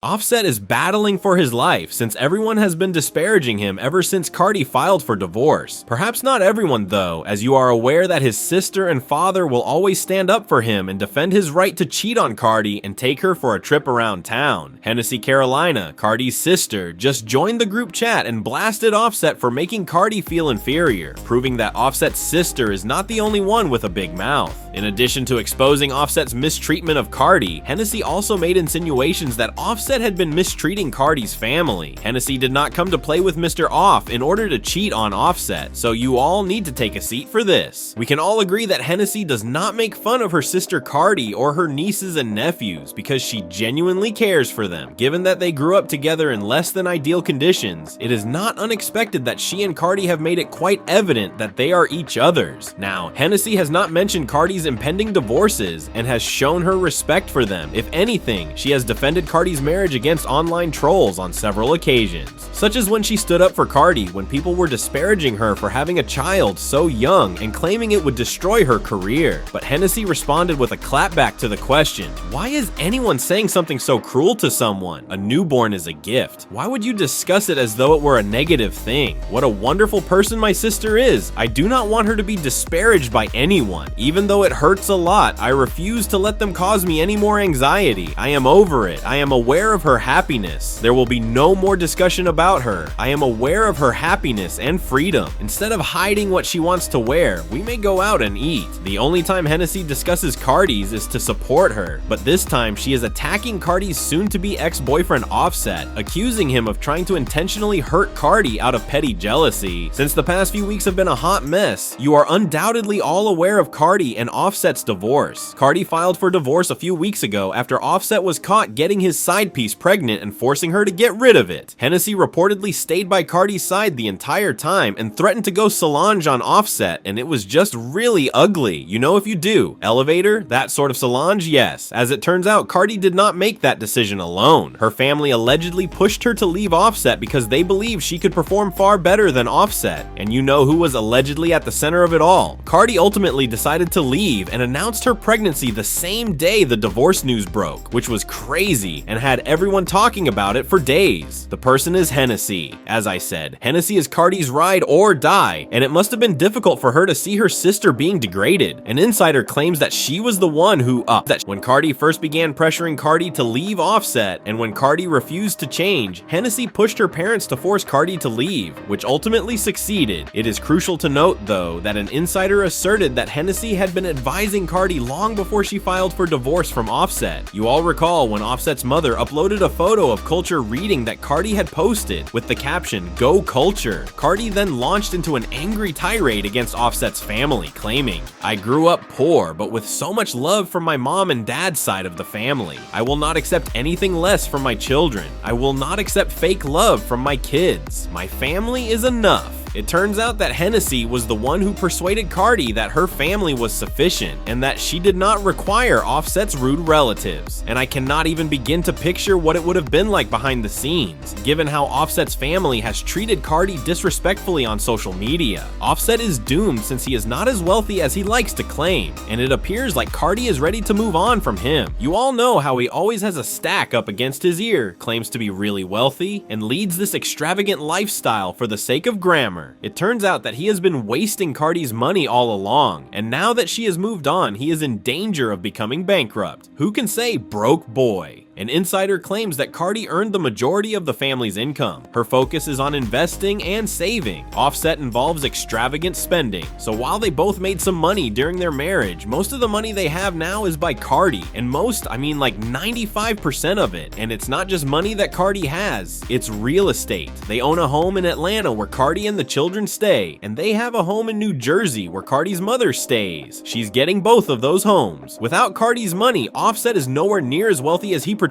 Offset is battling for his life since everyone has been disparaging him ever since Cardi filed for divorce. Perhaps not everyone though, as you are aware that his sister and father will always stand up for him and defend his right to cheat on Cardi and take her for a trip around town. Hennessy Carolina, Cardi's sister, just joined the group chat and blasted Offset for making Cardi feel inferior, proving that Offset's sister is not the only one with a big mouth. In addition to exposing Offset's mistreatment of Cardi, Hennessy also made insinuations that Offset had been mistreating Cardi's family. Hennessy did not come to play with Mr. Off in order to cheat on Offset, so you all need to take a seat for this. We can all agree that Hennessy does not make fun of her sister Cardi or her nieces and nephews because she genuinely cares for them. Given that they grew up together in less than ideal conditions, it is not unexpected that she and Cardi have made it quite evident that they are each other's. Now, Hennessy has not mentioned Cardi's impending divorces and has shown her respect for them. If anything, she has defended Cardi's marriage against online trolls on several occasions, such as when she stood up for Cardi when people were disparaging her for having a child so young and claiming it would destroy her career. But Hennessy responded with a clapback to the question, why is anyone saying something so cruel to someone? A newborn is a gift. Why would you discuss it as though it were a negative thing? What a wonderful person my sister is. I do not want her to be disparaged by anyone. Even though it hurts a lot, I refuse to let them cause me any more anxiety. I am over it. I am aware of her happiness. There will be no more discussion about her. I am aware of her happiness and freedom. Instead of hiding what she wants to wear, we may go out and eat. The only time Hennessy discusses Cardi's is to support her, but this time she is attacking Cardi's soon-to-be ex-boyfriend Offset, accusing him of trying to intentionally hurt Cardi out of petty jealousy. Since the past few weeks have been a hot mess, you are undoubtedly all aware of Cardi and Offset's divorce. Cardi filed for divorce a few weeks ago after Offset was caught getting his side piece pregnant and forcing her to get rid of it. Hennessy reportedly stayed by Cardi's side the entire time and threatened to go Solange on Offset, and it was just really ugly. You know if you do. Elevator? That sort of Solange? Yes. As it turns out, Cardi did not make that decision alone. Her family allegedly pushed her to leave Offset because they believed she could perform far better than Offset. And you know who was allegedly at the center of it all? Cardi ultimately decided to leave and announced her pregnancy the same day the divorce news broke, which was crazy and had everyone talking about it for days. The person is Hennessy. As I said, Hennessy is Cardi's ride or die, and it must have been difficult for her to see her sister being degraded. An insider claims that she was the one who that when Cardi first began pressuring Cardi to leave Offset, and when Cardi refused to change, Hennessy pushed her parents to force Cardi to leave, which ultimately succeeded. It is crucial to note, though, that an insider asserted that Hennessy had been advising Cardi long before she filed for divorce from Offset. You all recall when Offset's mother uploaded a photo of Culture reading that Cardi had posted with the caption, "Go Culture." Cardi then launched into an angry tirade against Offset's family, claiming, "I grew up poor, but with so much love from my mom and dad's side of the family. I will not accept anything less from my children. I will not accept fake love from my kids. My family is enough." It turns out that Hennessy was the one who persuaded Cardi that her family was sufficient and that she did not require Offset's rude relatives. And I cannot even begin to picture what it would have been like behind the scenes, given how Offset's family has treated Cardi disrespectfully on social media. Offset is doomed since he is not as wealthy as he likes to claim, and it appears like Cardi is ready to move on from him. You all know how he always has a stack up against his ear, claims to be really wealthy, and leads this extravagant lifestyle for the sake of grammar. It turns out that he has been wasting Cardi's money all along, and now that she has moved on, he is in danger of becoming bankrupt. Who can say broke boy? An insider claims that Cardi earned the majority of the family's income. Her focus is on investing and saving. Offset involves extravagant spending. So while they both made some money during their marriage, most of the money they have now is by Cardi. And most, I mean like 95% of it. And it's not just money that Cardi has, it's real estate. They own a home in Atlanta where Cardi and the children stay. And they have a home in New Jersey where Cardi's mother stays. She's getting both of those homes. Without Cardi's money, Offset is nowhere near as wealthy as he portrays.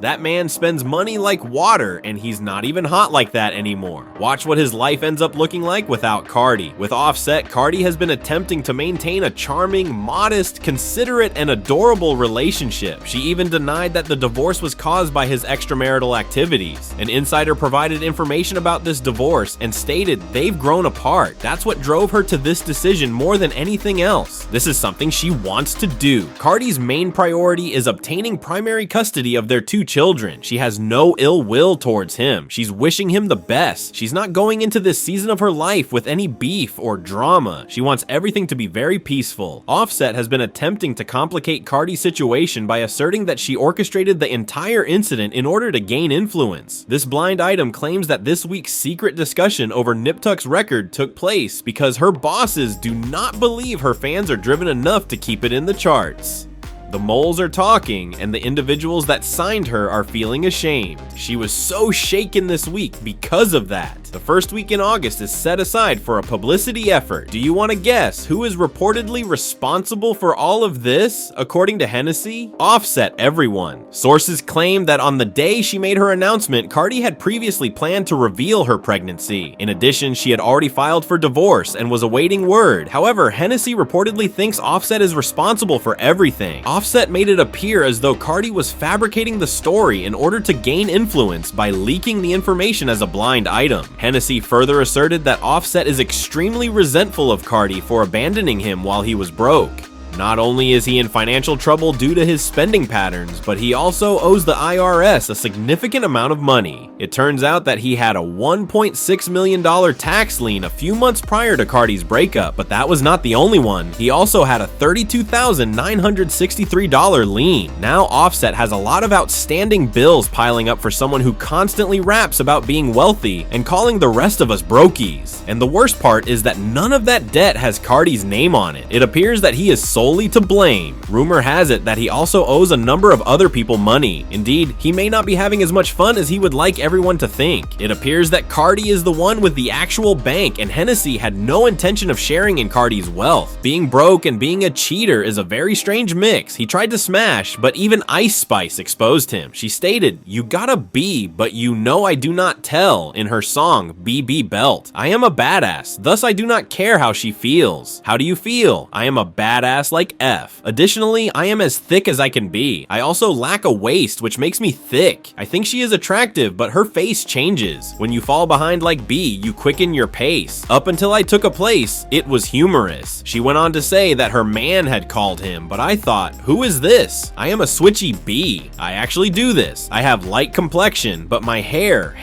That man spends money like water, and he's not even hot like that anymore. Watch what his life ends up looking like without Cardi. With Offset, Cardi has been attempting to maintain a charming, modest, considerate, and adorable relationship. She even denied that the divorce was caused by his extramarital activities. An insider provided information about this divorce and stated they've grown apart. That's what drove her to this decision more than anything else. This is something she wants to do. Cardi's main priority is obtaining primary custody custody of their 2 children. She has no ill will towards him. She's wishing him the best. She's not going into this season of her life with any beef or drama. She wants everything to be very peaceful. Offset has been attempting to complicate Cardi's situation by asserting that she orchestrated the entire incident in order to gain influence. This blind item claims that this week's secret discussion over Nip Tuck's record took place because her bosses do not believe her fans are driven enough to keep it in the charts. The moles are talking, and the individuals that signed her are feeling ashamed. She was so shaken this week because of that. The first week in August is set aside for a publicity effort. Do you want to guess who is reportedly responsible for all of this? According to Hennessy, Offset everyone. Sources claim that on the day she made her announcement, Cardi had previously planned to reveal her pregnancy. In addition, she had already filed for divorce and was awaiting word. However, Hennessy reportedly thinks Offset is responsible for everything. Offset made it appear as though Cardi was fabricating the story in order to gain influence by leaking the information as a blind item. Hennessy further asserted that Offset is extremely resentful of Cardi for abandoning him while he was broke. Not only is he in financial trouble due to his spending patterns, but he also owes the IRS a significant amount of money. It turns out that he had a $1.6 million tax lien a few months prior to Cardi's breakup, but that was not the only one. He also had a $32,963 lien. Now Offset has a lot of outstanding bills piling up for someone who constantly raps about being wealthy and calling the rest of us brokies. And the worst part is that none of that debt has Cardi's name on it. It appears that he is solely to blame. Rumor has it that he also owes a number of other people money. Indeed, he may not be having as much fun as he would like everyone to think. It appears that Cardi is the one with the actual bank, and Hennessy had no intention of sharing in Cardi's wealth. Being broke and being a cheater is a very strange mix. He tried to smash, but even Ice Spice exposed him. She stated, "You gotta be, but you know I do not tell," in her song BB Belt. I am a badass, thus I do not care how she feels. How do you feel? I am a badass like F. Additionally, I am as thick as I can be. I also lack a waist, which makes me thick. I think she is attractive, but her face changes. When you fall behind like B, you quicken your pace. Up until I took a place, it was humorous. She went on to say that her man had called him, but I thought, who is this? I am a switchy B. I actually do this. I have light complexion, but my hair,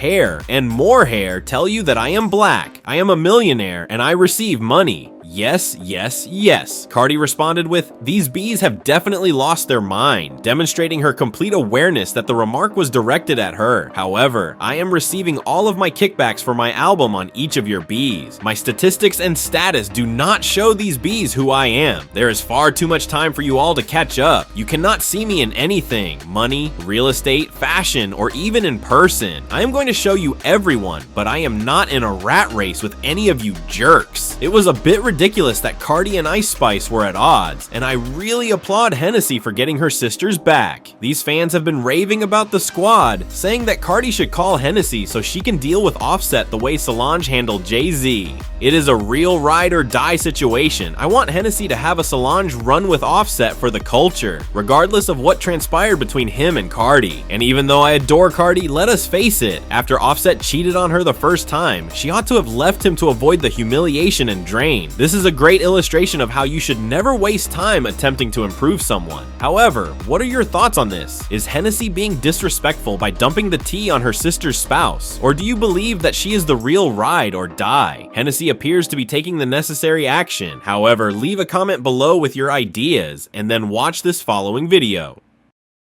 and more hair tell you that I am black. I am a millionaire, and I receive money. Yes, yes, yes. Cardi responded with, "These bees have definitely lost their mind," demonstrating her complete awareness that the remark was directed at her. However, I am receiving all of my kickbacks for my album on each of your bees. My statistics and status do not show these bees who I am. There is far too much time for you all to catch up. You cannot see me in anything, money, real estate, fashion, or even in person. I am going to show you everyone, but I am not in a rat race with any of you jerks. It was a bit ridiculous that Cardi and Ice Spice were at odds, and I really applaud Hennessy for getting her sisters back. These fans have been raving about the squad, saying that Cardi should call Hennessy so she can deal with Offset the way Solange handled Jay-Z. It is a real ride or die situation. I want Hennessy to have a Solange run with Offset for the culture, regardless of what transpired between him and Cardi. And even though I adore Cardi, let us face it, after Offset cheated on her the first time, she ought to have left him to avoid the humiliation and drain. This is a great illustration of how you should never waste time attempting to improve someone. However, what are your thoughts on this? Is Hennessy being disrespectful by dumping the tea on her sister's spouse? Or do you believe that she is the real ride or die? Hennessy appears to be taking the necessary action. However, leave a comment below with your ideas and then watch this following video.